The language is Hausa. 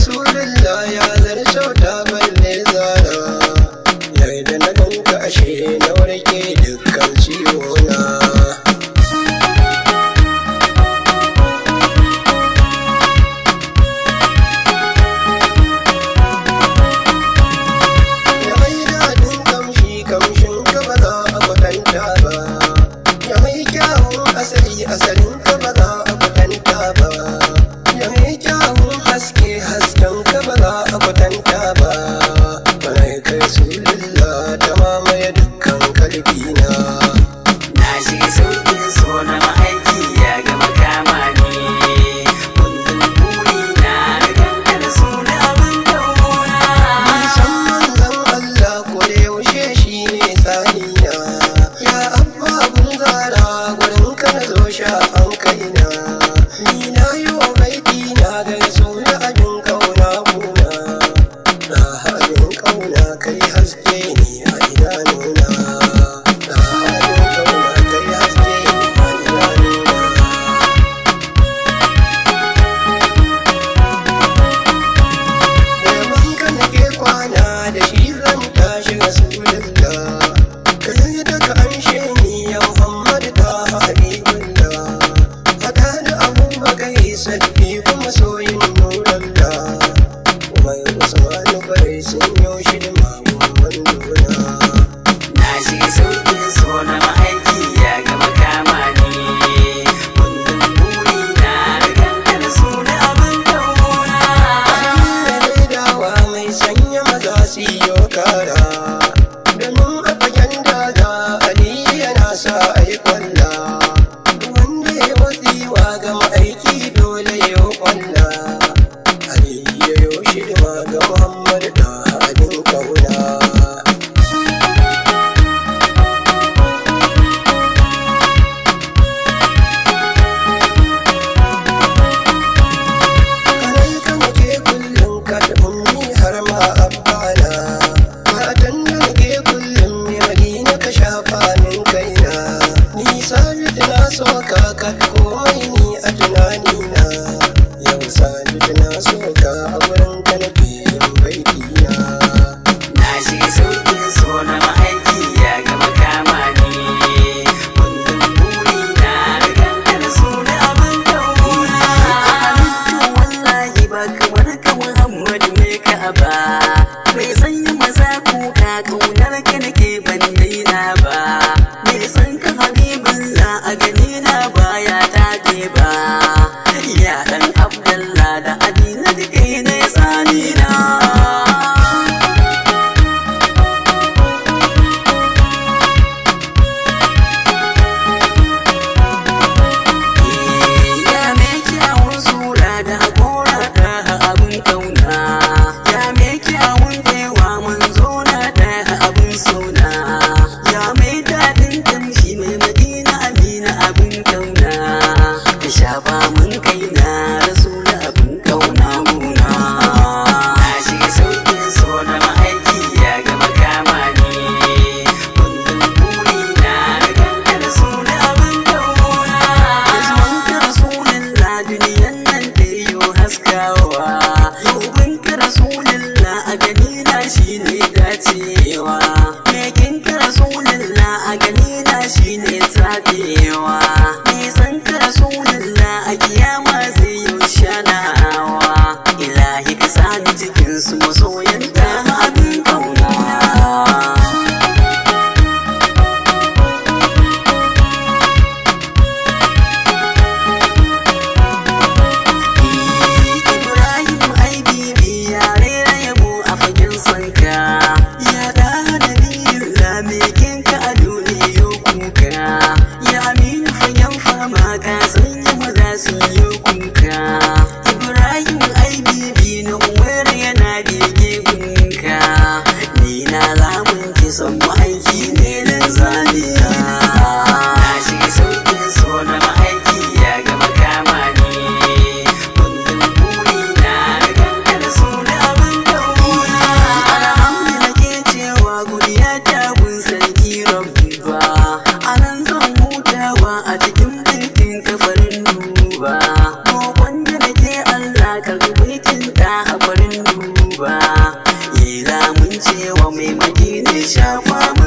rasulullah ya zarce ta balle zara, yarda na ganka ashe na warke dukkan ciwona. Ya mai daɗin kamshi kamshin ka ba za a kwatanta ba, ya mai kyawun asali asalin ka ba za a kwatanta ba, ya mai kyawun haske hasken ka ba za a kwatanta ba. Barai kai rasulullah ta mamaye dukkan kalbina. Na shiga sauƙin so na ma'aiki ya gama kama ni, kullum burina da kankana suna abin kauna. Nisan manzan Allah ko da yaushe shi ne tsanina, ya abba gun zara gurin ka na zo shafan kaina. Ni na yi wa baiti na gaiso da abin kauna guna, na abin kauna kai haske ni a idanuna, na abin kauna kai haske ni a idanuna. Neman ka nake kwana da shi zan tashi rasulullah, kai da ka anshe ni ya Muhammad ta habibullah, hada da abubakar sabbi kuma soyin nurallah, mai usman kwarai sun yau shi da magunman duna. Na shiga sauƙin so na ma'aiki ya gama kama ni, kullum burina da kankana suna abin kauna. Da daidawa mai sanya maza su yi kara, domin a fagen daga Ali yana sa a yi kwalla, wanda ya watsiwa ga ma'aiki dole ya yi kwalla. Ali ya yi shirma ga Muhammad da abin kauna. Kanai ka nake kullum ka da ummi har ma abbana, matan da nake kullum mai madina ka shafa min kaina. Ni sabit na so ka kafi komai ni a tunanina, yau sabit na so ka a gurin ka nake yin baitina. Na shiga sauƙin so na ma'aiki ya gama kama ni, kullum burina da kankana suna abin kauna. Halittu wallahi ba kamar ka Muhammad mai ka'aba, mai sanya maza kuka kaunar ka nake ban daina ba, mai san ka habibullah a gani na baya taɓe ba, ya ɗan Abdallah da Adina da kai na ya sani na. Ya mai kyawun sura da haƙora da abin kauna, ya mai kyawun tsewa mun zona da abin suna, ya mai daɗin kamshi mai madina amina abin kauna, ka shafa mun kaina rasula abin kauna muna. Na shiga sauƙin so na ma'aiki ya gama kama ni, kullum burina da kankana suna abin kauna. Zuwanka rasulullah duniyan nan ta yiwu haskawa, yaubanka rasulullah a ganina shi ne dacewa, mekinka rasulullah a ganina shi ne tabewa, nisanka rasulullah a kiyama zai yau shanawa, ilahi ka sani cikinsu masoyanta abin kauna. Ibrahim aibibi ya rera yabo a fagen sanka, ya da nabiyullah mekinka a duniya kuka, ya aminu fagen fama ka sanya maza su yi kuka. Ibrahim aibibi na umar yana bege gunka, shafa